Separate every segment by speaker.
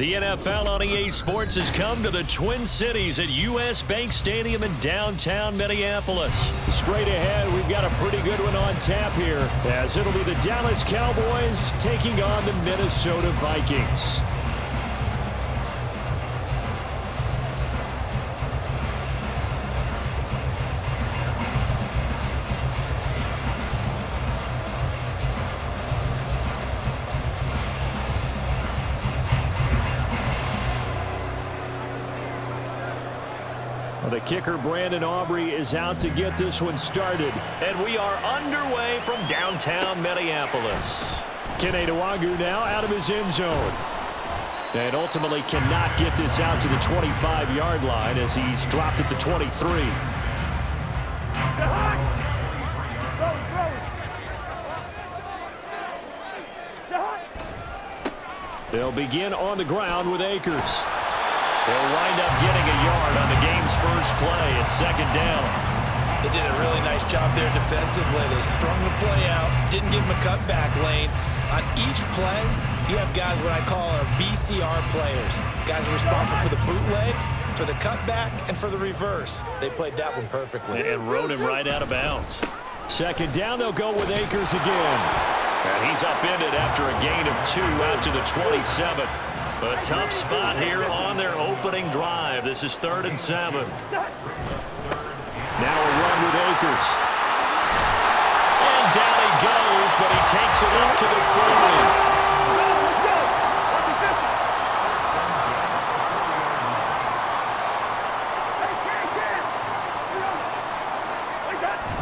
Speaker 1: The NFL on EA Sports has come to the Twin Cities at U.S. Bank Stadium in downtown Minneapolis.
Speaker 2: Straight ahead, we've got a pretty good one on tap here, as it'll be the Dallas Cowboys taking on the Minnesota Vikings. The kicker, Brandon Aubrey, is out to get this one started.
Speaker 1: And we are underway from downtown Minneapolis.
Speaker 2: Kene Nwangwu now out of his end zone. And ultimately cannot get this out to the 25-yard line as he's dropped it to 23. They'll begin on the ground with Akers. They'll wind up getting a yard on the game's first play. It's second down.
Speaker 3: They did a really nice job there defensively. They strung the play out, didn't give him a cutback lane. On each play, you have guys what I call our BCR players. Guys are responsible for the bootleg, for the cutback, and for the reverse. They played that one perfectly.
Speaker 1: And rode him right out of bounds.
Speaker 2: Second down, they'll go with Akers again.
Speaker 1: And he's upended after a gain of 2 out to the 27. A tough spot here on their opening drive. This is 3rd and 7.
Speaker 2: Now a run with Akers.
Speaker 1: And down he goes, but he takes it up to the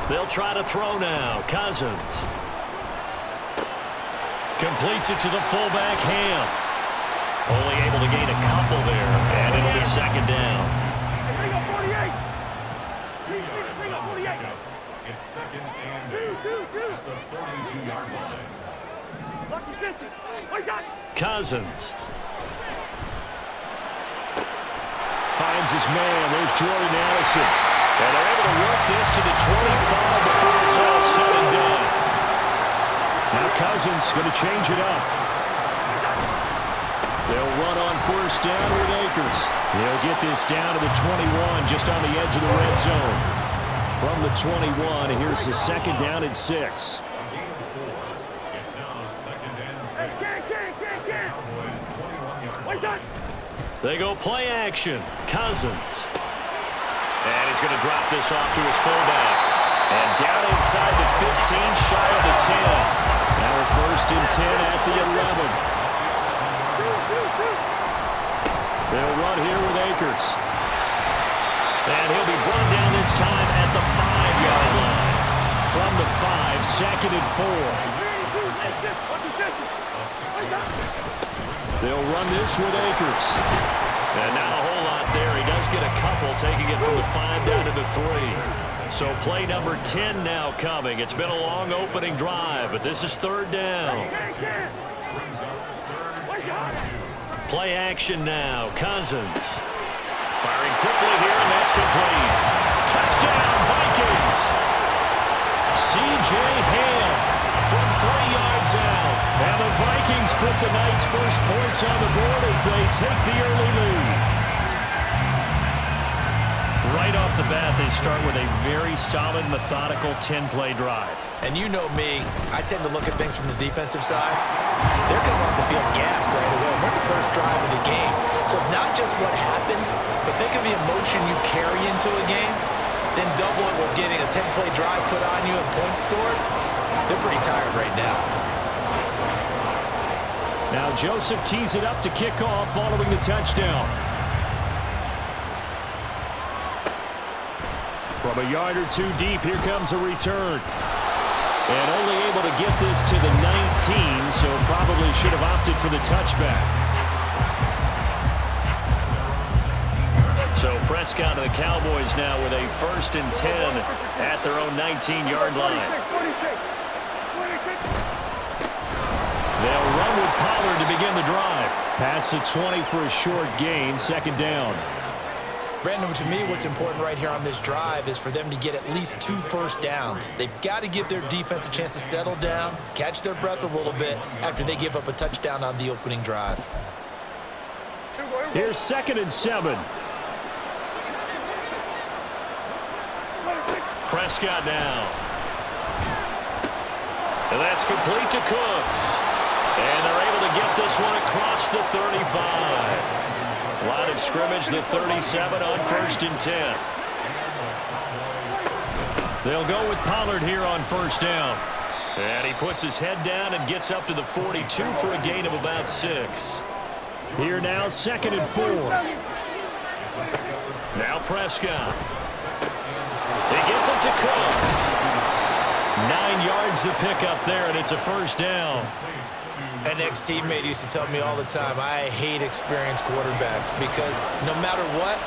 Speaker 1: 40. They'll try to throw now. Cousins completes it to the fullback, Ham. Only able to gain a couple there, and it'll be second down.
Speaker 4: It's second and 8 at the 42-yard line.
Speaker 1: Cousins
Speaker 2: finds his man. There's Jordan Addison.
Speaker 1: And they're able to work this to the 25 before it's all said and done.
Speaker 2: Now Cousins going to change it up. They'll run on first down with Akers. They'll get this down to the 21, just on the edge of the red zone. From the 21, here's the second down and 6.
Speaker 4: It's now second and 6.
Speaker 1: They go play action. Cousins. And he's going to drop this off to his fullback. And down inside the 15, shy of the 10. Now a first and 10 at the 11.
Speaker 2: They'll run here with Akers.
Speaker 1: And he'll be brought down this time at the 5-yard line.
Speaker 2: From the 5, second and 4. They'll run this with Akers.
Speaker 1: And not a whole lot there. He does get a couple, taking it from the 5 down to the 3. So play number 10 now coming. It's been a long opening drive, but this is 3rd down. Play action now. Cousins firing quickly here, and that's complete. Touchdown, Vikings. C.J. Ham from 3 yards out.
Speaker 2: And the Vikings put the night's first points on the board as they take the early lead.
Speaker 1: Right off the bat, they start with a very solid, methodical 10-play drive.
Speaker 3: And you know me, I tend to look at things from the defensive side. They're coming off the field gassed right away. We're the first drive of the game. So it's not just what happened, but think of the emotion you carry into a game. Then double it with getting a 10-play drive put on you and points scored. They're pretty tired right now.
Speaker 2: Now Joseph tees it up to kick off following the touchdown. From a yard or 2 deep, here comes a return. And only able to get this to the 19, so probably should have opted for the touchback.
Speaker 1: So Prescott and the Cowboys now with a 1st and 10 at their own 19-yard line.
Speaker 2: They'll run with Pollard to begin the drive. Pass the 20 for a short gain, second down.
Speaker 3: Brandon, to me, what's important right here on this drive is for them to get at least 2 first downs. They've got to give their defense a chance to settle down, catch their breath a little bit after they give up a touchdown on the opening drive.
Speaker 2: Here's 2nd and 7.
Speaker 1: Prescott now. And that's complete to Cooks. And they're able to get this one across the 35. Line of scrimmage, the 37 on 1st and 10.
Speaker 2: They'll go with Pollard here on 1st down.
Speaker 1: And he puts his head down and gets up to the 42 for a gain of about 6.
Speaker 2: Here now, 2nd and 4.
Speaker 1: Now Prescott. He gets it to Cooks. 9 yards the pickup there, and it's a 1st down.
Speaker 3: An ex-teammate used to tell me all the time, I hate experienced quarterbacks because no matter what,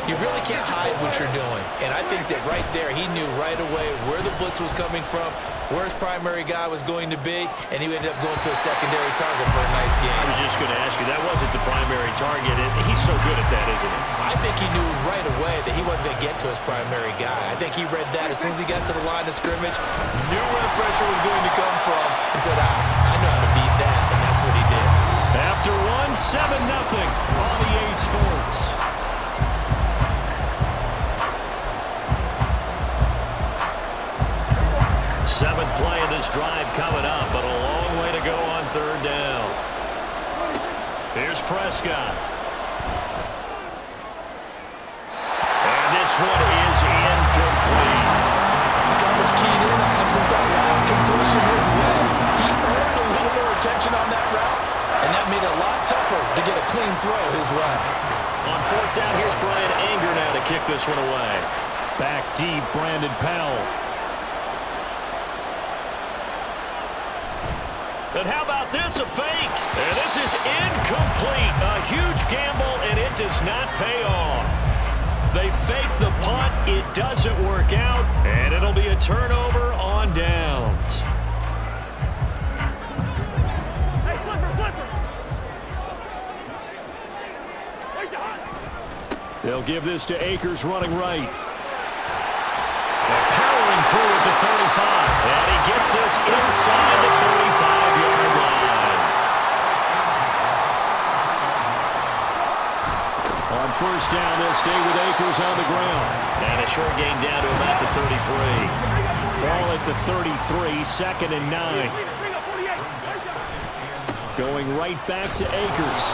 Speaker 3: you really can't hide what you're doing. And I think that right there, he knew right away where the blitz was coming from, where his primary guy was going to be, and he ended up going to a secondary target for a nice game.
Speaker 1: I was just going to ask you, that wasn't the primary target. He's so good at that, isn't he?
Speaker 3: I think he knew right away that he wasn't going to get to his primary guy. I think he read that as soon as he got to the line of scrimmage, knew where the pressure was going to come from, and said, I know how to beat that, and that's what he did.
Speaker 2: After 7-0 on the A Sports.
Speaker 1: Seventh play of this drive coming up, but a long way to go on 3rd down. Here's Prescott. And this one is incomplete.
Speaker 3: Look how much keyed in on him since that last completion his way. He earned a little more attention on that route, and that made it a lot tougher to get a clean throw his way.
Speaker 1: On 4th down, here's Brian Anger now to kick this one away.
Speaker 2: Back deep, Brandon Powell.
Speaker 1: And how about this, a fake? And this is incomplete. A huge gamble, and it does not pay off. They fake the punt. It doesn't work out, and it'll be a turnover on downs.
Speaker 5: Hey, flipper.
Speaker 2: They'll give this to Akers running right.
Speaker 1: Powering through at the 35. And he gets this inside the 35-yard line.
Speaker 2: On 1st down, they'll stay with Akers on the ground.
Speaker 1: And a short gain down to about the 33.
Speaker 2: Ball at the 33, 2nd and 9. Going right back to Akers.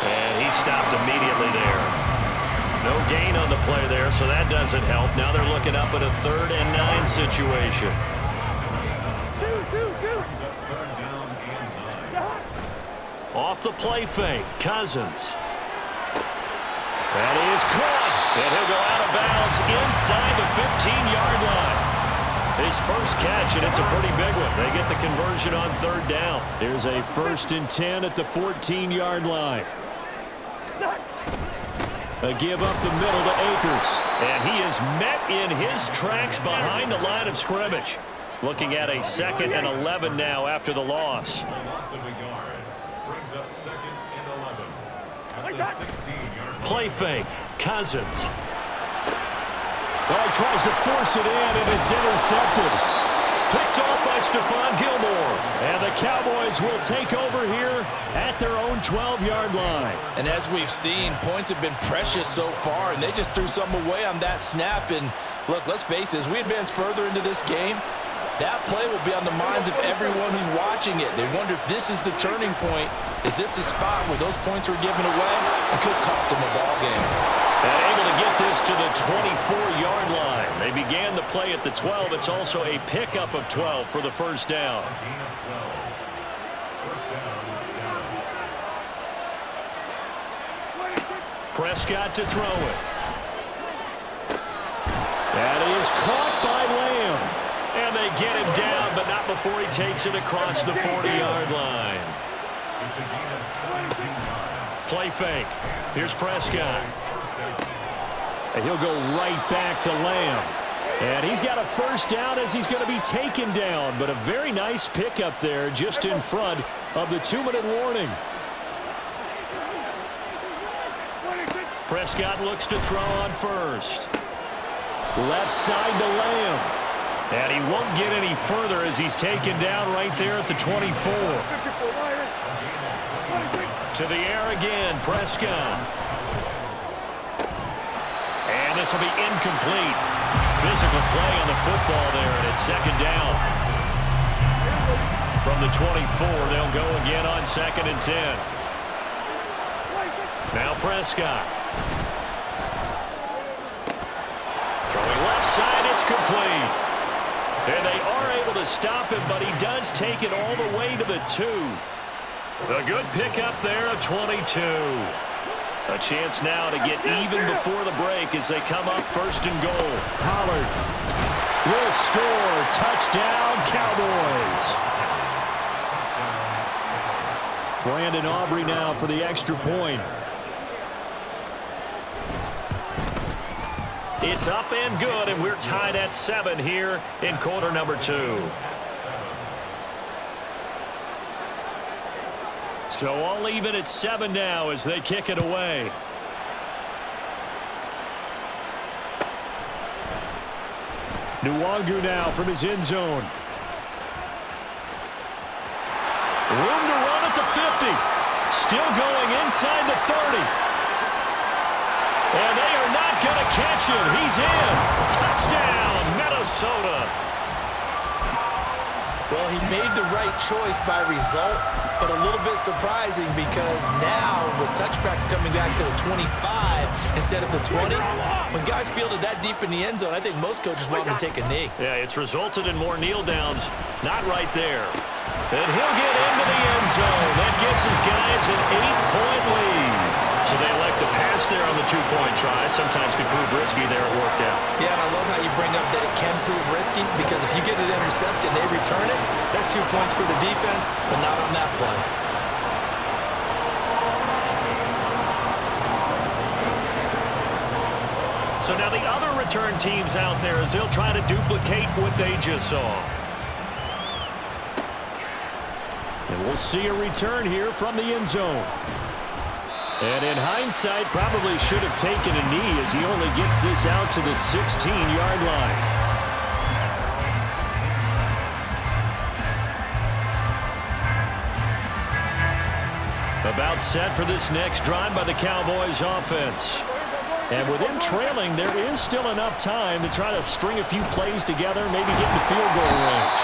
Speaker 1: And he stopped immediately there. No gain on the play there, so that doesn't help. Now they're looking up at a 3rd and 9 situation. Off the play fake, Cousins.
Speaker 2: That is caught.
Speaker 1: And he'll go out of bounds inside the 15-yard line. His first catch, and it's a pretty big one. They get the conversion on 3rd down.
Speaker 2: There's a 1st and 10 at the 14-yard line. A give up the middle to Akers.
Speaker 1: And he is met in his tracks behind the line of scrimmage. Looking at a 2nd and 11 now after the loss.
Speaker 4: Brings up 2nd and 11 at the 16-yard line.
Speaker 1: Play fake, Cousins.
Speaker 2: Well, he tries to force it in, and it's intercepted.
Speaker 1: Picked off by Stephon Gilmore.
Speaker 2: And the Cowboys will take over here at their own 12-yard line.
Speaker 3: And as we've seen, points have been precious so far, and they just threw some away on that snap. And look, let's face it, as we advance further into this game, that play will be on the minds of everyone who's watching it. They wonder if this is the turning point. Is this the spot where those points were given away? It could cost them a ball game.
Speaker 1: And able to get this to the 24-yard line. They began the play at the 12. It's also a pickup of 12 for the 1st down.
Speaker 4: Gain of 12. 1st down, Dallas.
Speaker 1: Prescott to throw it.
Speaker 2: That is caught by Lamb.
Speaker 1: And they get him down, but not before he takes it across the 40-yard line.
Speaker 4: It's a gain of 17 yards.
Speaker 1: Play fake. Here's Prescott.
Speaker 2: And he'll go right back to Lamb. And he's got a 1st down as he's going to be taken down. But a very nice pickup there just in front of the 2-minute warning.
Speaker 1: Prescott looks to throw on 1st.
Speaker 2: Left side to Lamb.
Speaker 1: And he won't get any further as he's taken down right there at the 24.
Speaker 2: To the air again, Prescott. And this will be incomplete. Physical play on the football there, and it's second down. From the 24, they'll go again on 2nd and 10. Now Prescott. Throwing left side, it's complete. And they are able to stop him, but he does take it all the way to the 2. A good pickup there, a 22. A chance now to get even before the break as they come up 1st and goal. Pollard will score. Touchdown, Cowboys. Brandon Aubrey now for the extra point. It's up and good, and we're tied at 7 here in quarter number 2. So all even at 7 now as they kick it away. Nwangu now from his end zone. Room to run at the 50. Still going inside the 30. And they are not going to catch him. He's in. Touchdown, Minnesota.
Speaker 3: Well, he made the right choice by result, but a little bit surprising because now with touchbacks coming back to the 25 instead of the 20, when guys fielded that deep in the end zone, I think most coaches want them to take a knee.
Speaker 2: Yeah, it's resulted in more kneel downs. Not right there. And he'll get into the end zone. That gives his guys an 8-point lead. So they elect to pass there on the 2-point try. Sometimes could prove risky there. It worked out.
Speaker 3: Yeah, and I love how you bring up that it can prove risky because if you get it intercepted and they return it, that's 2 points for the defense, but not on that play.
Speaker 2: So now the other return teams out there as they'll try to duplicate what they just saw. And we'll see a return here from the end zone. And in hindsight, probably should have taken a knee as he only gets this out to the 16-yard line. About set for this next drive by the Cowboys offense. And with him trailing, there is still enough time to try to string a few plays together, maybe get into field goal range.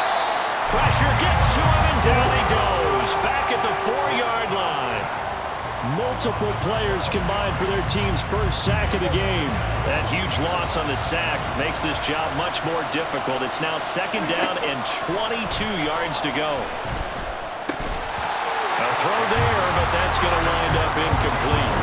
Speaker 2: Pressure gets to him, and down he goes. Back at the 4-yard line. Multiple players combined for their team's first sack of the game. That huge loss on the sack makes this job much more difficult. It's now 2nd down and 22 yards to go. A throw there, but that's going to wind up incomplete.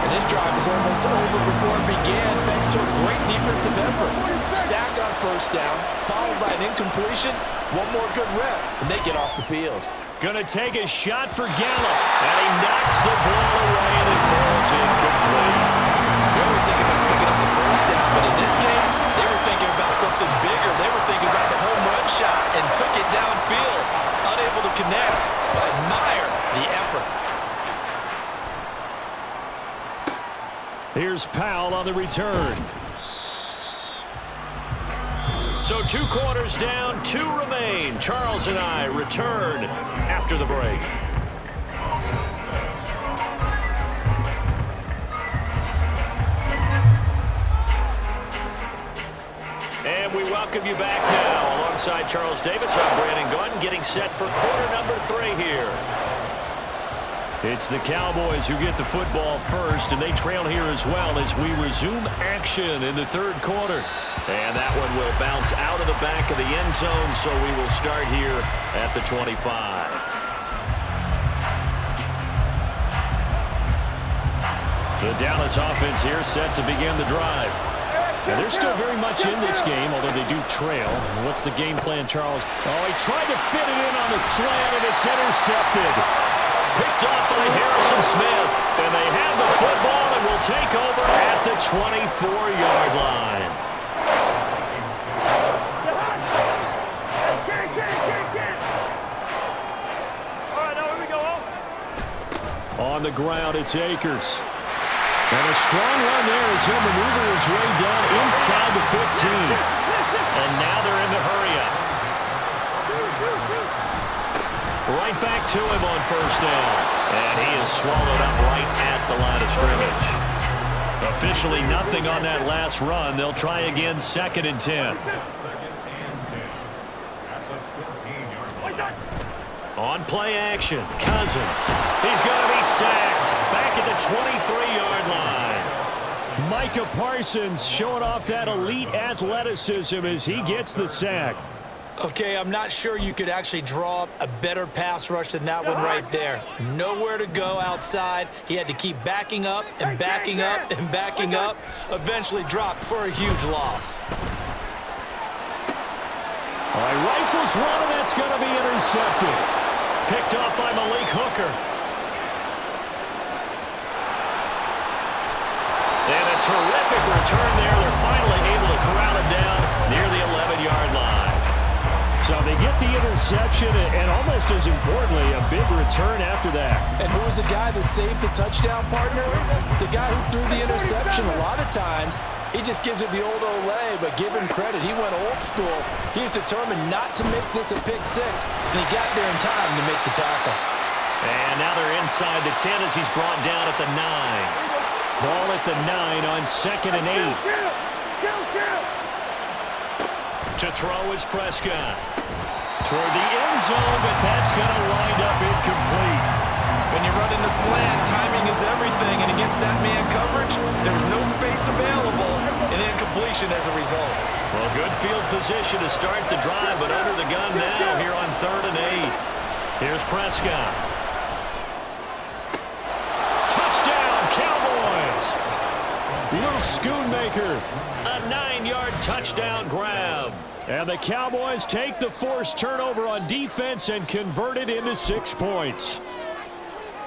Speaker 3: And this drive is almost over before it began thanks to a great defensive effort. Sack on 1st down, followed by an incompletion. One more good rep, and they get off the field.
Speaker 2: Gonna take a shot for Gallup, and he knocks the ball away, and it falls incomplete.
Speaker 3: We always think about picking up the 1st down, but in this case, they were thinking about something bigger. They were thinking about the home run shot and took it downfield. Unable to connect, but admire the effort.
Speaker 2: Here's Powell on the return. So 2 quarters down, 2 remain. Charles and I return after the break. And we welcome you back now. Alongside Charles Davis, I'm Brandon Gordon, getting set for quarter number 3 here. It's the Cowboys who get the football first, and they trail here as well as we resume action in the 3rd quarter. And that one will bounce out of the back of the end zone, so we will start here at the 25. The Dallas offense here set to begin the drive. Now they're still very much in this game, although they do trail. What's the game plan, Charles? Oh, he tried to fit it in on the slant, and it's intercepted. Picked up by Harrison Smith, and they have the football and will take over at the 24-yard line.
Speaker 5: All right, now here we go.
Speaker 2: On the ground, it's Akers. And a strong run there as he'll maneuver his way down inside the 15. And now they're in the hurry up. Right back back to him on first down. And he is swallowed up right at the line of scrimmage. Officially nothing on that last run. They'll try again, 2nd and 10.
Speaker 4: Second and 10 at the 15-yard line.
Speaker 2: On play action, Cousins. He's going to be sacked back at the 23-yard line. Micah Parsons showing off that elite athleticism as he gets the sack.
Speaker 3: Okay, I'm not sure you could actually draw up a better pass rush than that one right there. Nowhere to go outside. He had to keep backing up and backing up and backing up. Eventually dropped for a huge loss.
Speaker 2: All right, rifles one, and that's going to be intercepted. Picked off by Malik Hooker. And a terrific return there. They're finally able to corral him down near the 11-yard line. So they get the interception, and almost as importantly, a big return after that.
Speaker 3: And who was the guy that saved the touchdown, partner? The guy who threw the interception. A lot of times, he just gives it the old Olay, but give him credit. He went old school. He was determined not to make this a pick six, and he got there in time to make the tackle.
Speaker 2: And now they're inside the 10 as he's brought down at the 9. Ball at the 9 on 2nd and 8. To throw is Prescott. Toward the end zone, but that's going to wind up incomplete.
Speaker 3: When you run into slant, timing is everything, and against that man coverage, there's no space available, and incompletion as a result.
Speaker 2: Well, good field position to start the drive, but under the gun now here on 3rd and 8. Here's Prescott. Touchdown, Cowboys! Luke Schoonmaker, a 9-yard touchdown grab. And the Cowboys take the forced turnover on defense and convert it into 6 points.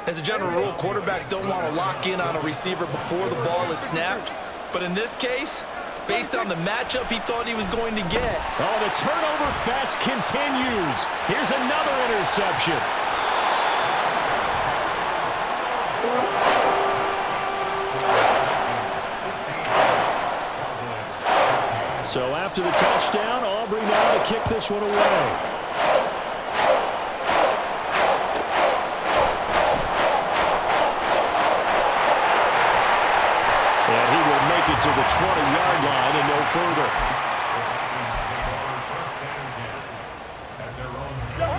Speaker 3: As a general rule, quarterbacks don't want to lock in on a receiver before the ball is snapped. But in this case, based on the matchup he thought he was going to get.
Speaker 2: Oh, the turnover fest continues. Here's another interception. So after the touchdown, Aubrey now to kick this one away. And he will make it to the 20-yard line and no further.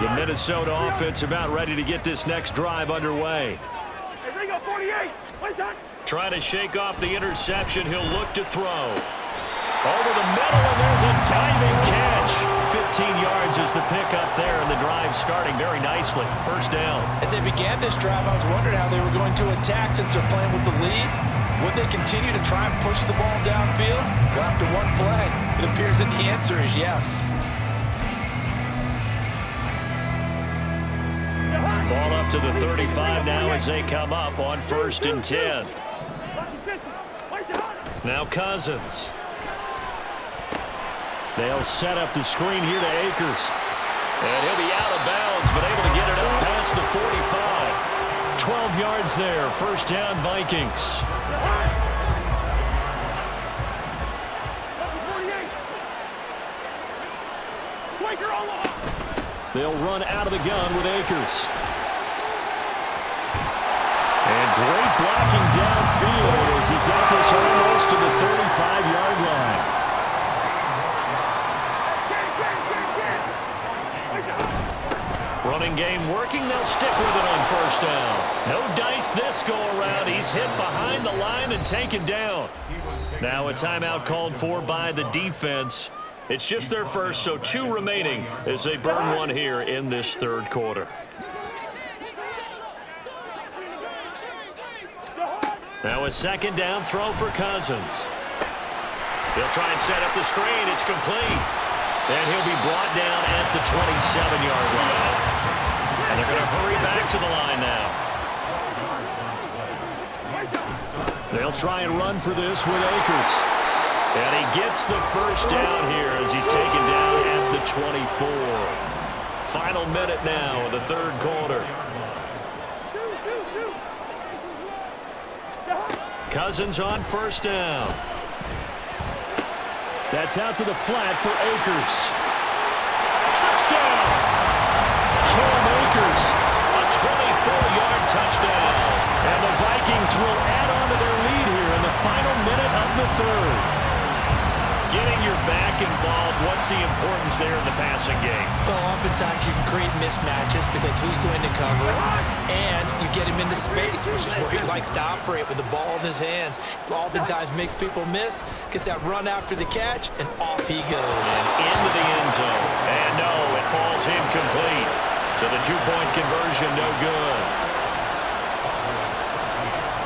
Speaker 2: The Minnesota offense about ready to get this next drive underway.
Speaker 5: Hey, Ringo, 48. What is that?
Speaker 2: Trying to shake off the interception. He'll look to throw. Over the middle, and there's a diving catch. 15 yards is the pickup there, and the drive starting very nicely. First down.
Speaker 3: As they began this drive, I was wondering how they were going to attack since they're playing with the lead. Would they continue to try and push the ball downfield? Well, after one play, it appears that the answer is yes.
Speaker 2: Ball up to the 35 now as they come up on 1st and 10. Now Cousins. They'll set up the screen here to Akers. And he'll be out of bounds, but able to get it up past the 45. 12 yards there. First down, Vikings. They'll run out of the gun with Akers. And great blocking downfield as he's got this almost to the 35-yard line. Running game working. They'll stick with it on first down. No dice this go-around. He's hit behind the line and taken down. Now a timeout called for by the defense. It's just their first, so 2 remaining as they burn one here in this 3rd quarter. Now a 2nd down throw for Cousins. He'll try and set up the screen. It's complete. And he'll be brought down at the 27-yard line. And they're going to hurry back to the line now. They'll try and run for this with Akers. And he gets the first down here as he's taken down at the 24. Final minute now of the 3rd quarter. Cousins on first down. That's out to the flat for Akers. Touchdown! Cam Akers, a Cowboys will add on to their lead here in the final minute of the third.
Speaker 1: Getting your back involved, what's the importance there in the passing game?
Speaker 3: Well, oftentimes you can create mismatches because who's going to cover, and you get him into space, which is where he likes to operate with the ball in his hands. Oftentimes makes people miss, gets that run after the catch, and off he goes.
Speaker 1: And into the end zone. And no, it falls incomplete. So the two-point conversion, no good.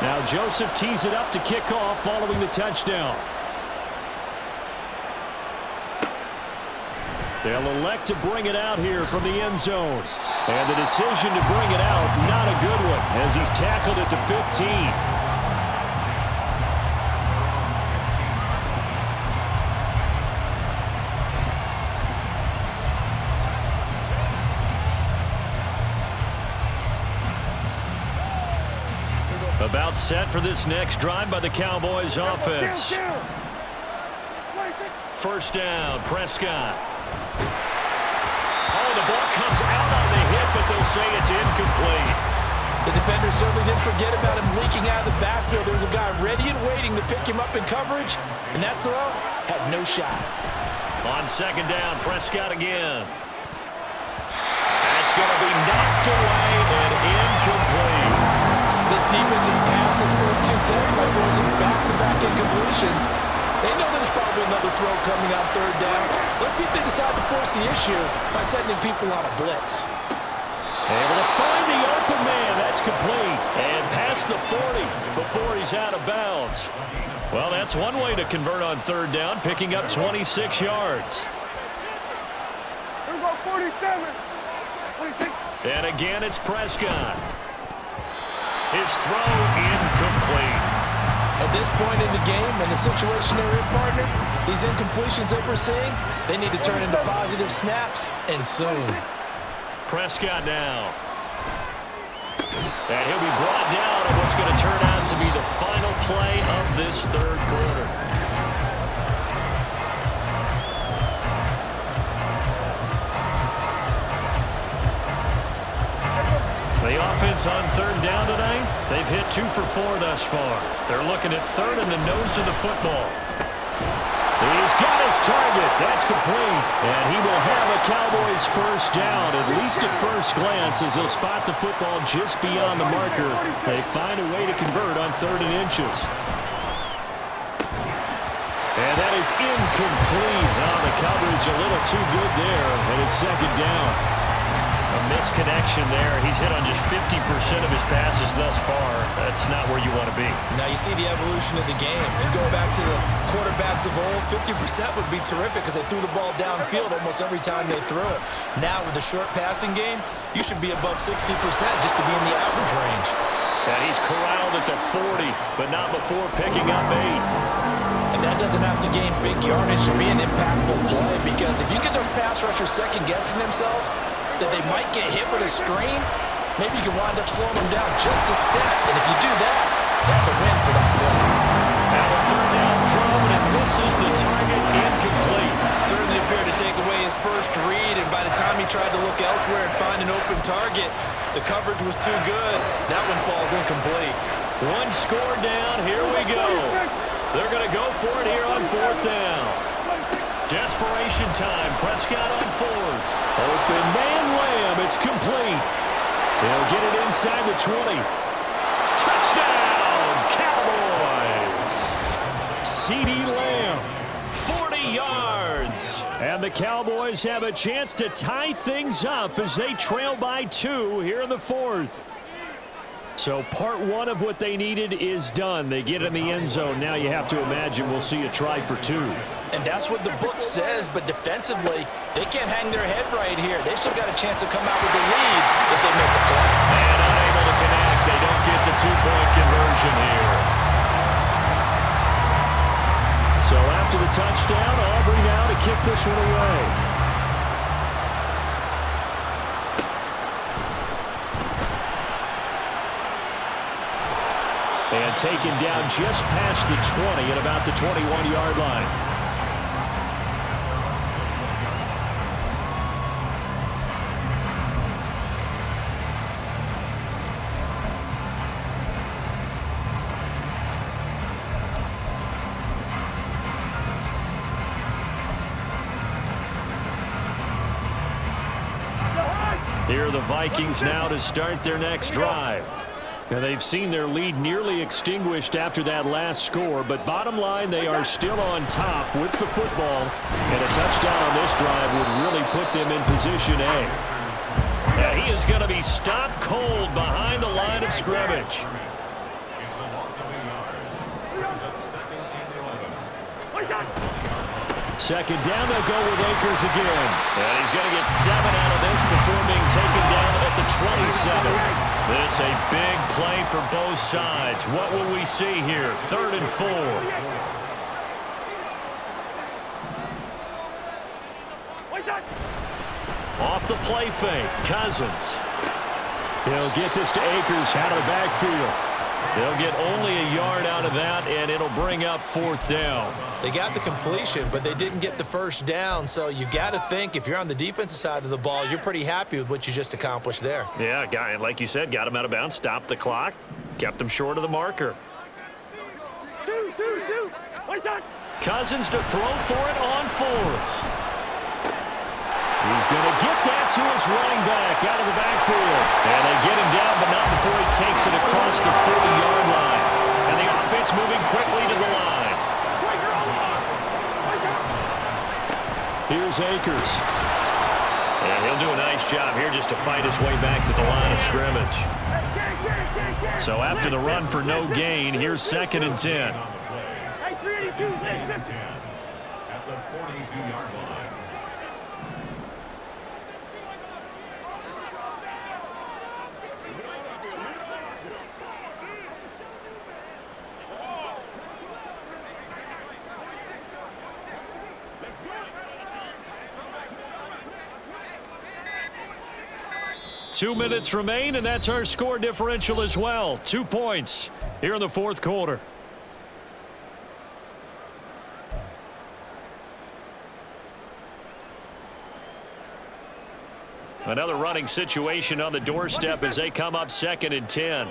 Speaker 2: Now Joseph tees it up to kick off following the touchdown. They'll elect to bring it out here from the end zone. And the decision to bring it out, not a good one, as he's tackled at the 15. About set for this next drive by the Cowboys offense. First down, Prescott.
Speaker 1: Oh, the ball comes out on the hit, but they'll say it's incomplete.
Speaker 3: The defender certainly didn't forget about him leaking out of the backfield. There was a guy ready and waiting to pick him up in coverage, and that throw had no shot.
Speaker 1: On second down, Prescott again. That's going to be knocked away and incomplete.
Speaker 3: This defense has passed its first two tests by forcing back-to-back incompletions. They know there's probably another throw coming on third down. Let's see if they decide to force the issue by sending people on a blitz.
Speaker 2: Able to find the open man. That's complete. And past the 40 before he's out of bounds. Well, that's one way to convert on third down, picking up 26 yards.
Speaker 5: Here we go, 47. 26.
Speaker 2: And again, it's Prescott. His throw incomplete.
Speaker 3: At this point in the game and the situation they're in, partner, these incompletions that we're seeing, they need to turn into positive snaps, and soon.
Speaker 2: Prescott now. And he'll be brought down on what's going to turn out to be the final play of this third quarter. The offense on third down tonight, they've hit 2 for 4 thus far. They're looking at third in the nose of the football. He's got his target. That's complete. And he will have a Cowboys first down, at least at first glance, as he'll spot the football just beyond the marker. They find a way to convert on 3rd and inches. And that is incomplete. Oh, the coverage a little too good there, and it's second down. A misconnection there. He's hit on just 50% of his passes thus far. That's not where you want to be.
Speaker 3: Now you see the evolution of the game. You go back to the quarterbacks of old, 50% would be terrific because they threw the ball downfield almost every time they threw it. Now with the short passing game, you should be above 60% just to be in the average range.
Speaker 2: And he's corralled at the 40, but not before picking up 8.
Speaker 3: And that doesn't have to gain big yardage to be an impactful play, because if you get those pass rushers second-guessing themselves, that they might get hit with a screen, maybe you can wind up slowing them down just a step. And if you do that, that's a win for that play.
Speaker 2: Now a third down throw, and it misses the target, incomplete.
Speaker 3: Certainly appeared to take away his first read, and by the time he tried to look elsewhere and find an open target, the coverage was too good. That one falls incomplete.
Speaker 2: One score down, here we go. They're going to go for it here on 4th down. Desperation time. Prescott on 4th. Open man Lamb. It's complete. They'll get it inside the 20. Touchdown, Cowboys. CeeDee Lamb, 40 yards. And the Cowboys have a chance to tie things up as they trail by 2 here in the 4th. So part 1 of what they needed is done. They get in the end zone. Now you have to imagine we'll see a try for 2.
Speaker 3: And that's what the book says, but defensively, they can't hang their head right here. They've still got a chance to come out with the lead if they make the play.
Speaker 2: And unable to connect. They don't get the 2-point conversion here. So after the touchdown, Aubrey now to kick this one away. And taken down just past the 20 at about the 21-yard line. Here are the Vikings now to start their next drive. And they've seen their lead nearly extinguished after that last score, but bottom line, they are still on top with the football, and a touchdown on this drive would really put them in position A. And he is going to be stopped cold behind the line of scrimmage.
Speaker 4: It's a loss of a yard. Brings up second and 11.
Speaker 2: Second down, they'll go with Akers again. And he's going to get 7 out of this before being taken down at the 27. This a big play for both sides. What will we see here? 3rd and 4. Off the play fake, Cousins. He'll get this to Akers out of the backfield. They'll get only a yard out of that, and it'll bring up 4th down.
Speaker 3: They got the completion, but they didn't get the first down, so you got to think if you're on the defensive side of the ball, you're pretty happy with what you just accomplished there.
Speaker 2: Yeah, guy, like you said, got him out of bounds, stopped the clock, kept him short of the marker. Cousins to throw for it on 4th. He's going to get that to his running back out of the backfield. And they get him down, but not before he takes it across the 40-yard line. And the offense moving quickly to the line. Here's Akers. And he'll do a nice job here just to fight his way back to the line of scrimmage. So after the run for no gain, here's 2nd and 10.
Speaker 4: At the 42-yard line.
Speaker 2: 2 minutes remain, and that's our score differential as well. 2 points here in the 4th quarter. Another running situation on the doorstep as they come up 2nd and 10.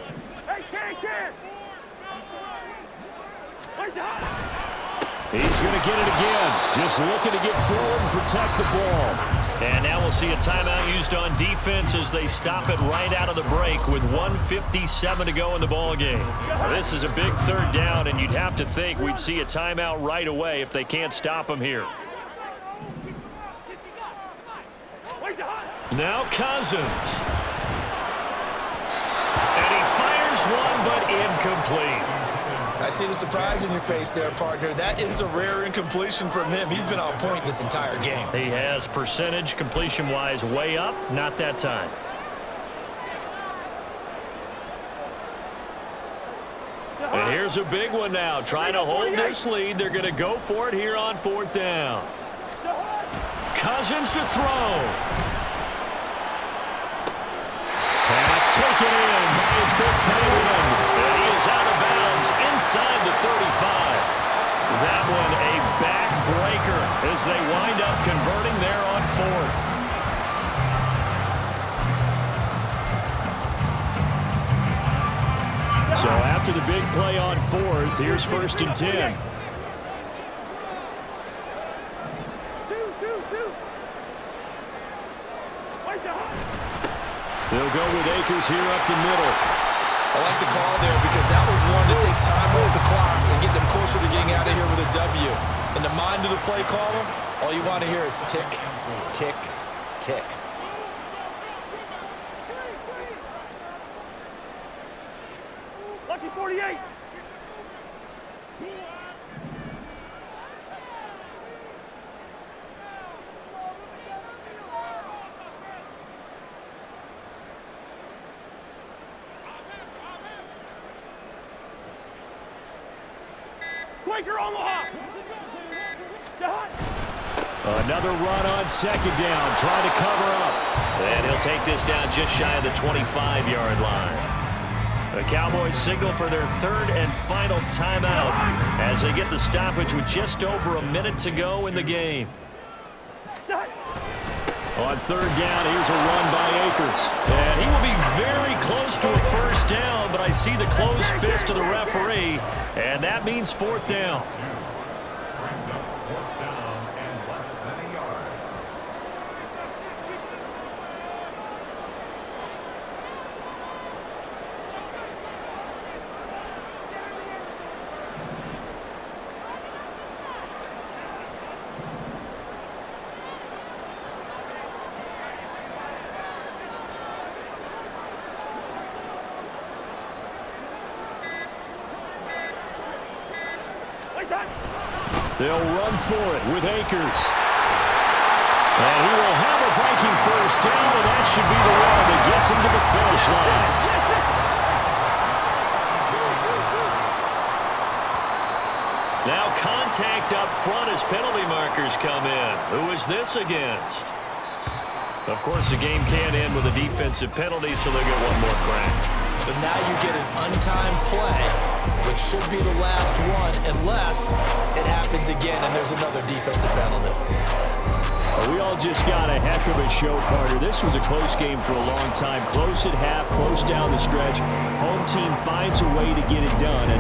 Speaker 2: He's going to get it again. Just looking to get forward and protect the ball. And now we'll see a timeout used on defense as they stop it right out of the break with 1:57 to go in the ballgame. This is a big 3rd down, and you'd have to think we'd see a timeout right away if they can't stop him here. Now Cousins. And he fires one, but incomplete.
Speaker 3: I see the surprise in your face there, partner. That is a rare incompletion from him. He's been on point this entire game.
Speaker 2: He has percentage completion-wise way up, not that time. And here's a big one now. Trying to hold this lead. They're going to go for it here on 4th down. Cousins to throw. Pass taken in by his big tight end. And he is out of bounds inside the 35. That one a backbreaker as they wind up converting there on 4th. So after the big play on 4th, here's 1st and 10. They'll go with Akers here up the middle.
Speaker 3: I like the call there because that was one to take time off the clock and get them closer to getting out of here with a W. In the mind of the play caller, all you want to hear is tick, tick, tick.
Speaker 5: Lucky 48. Quaker Omaha.
Speaker 2: Another run on 2nd down, trying to cover up. And he'll take this down just shy of the 25-yard line. The Cowboys signal for their 3rd and final timeout as they get the stoppage with just over a minute to go in the game. On 3rd down, here's a run by Akers. And he will be very close to a 1st down, but I see the closed fist of the referee, and that means 4th down.
Speaker 4: Brings up 4th down and less than a yard.
Speaker 2: They'll run for it with Akers. And he will have a Viking first down, and that should be the one that gets him to the finish line.
Speaker 1: Now contact up front as penalty markers come in. Who is this against? Of course, the game can end with a defensive penalty, so they'll get one more crack.
Speaker 3: So now you get an untimed play, which should be the last one, unless it happens again and there's another defensive penalty.
Speaker 2: We all just got a heck of a show, partner. This was a close game for a long time. Close at half, close down the stretch. Home team finds a way to get it done.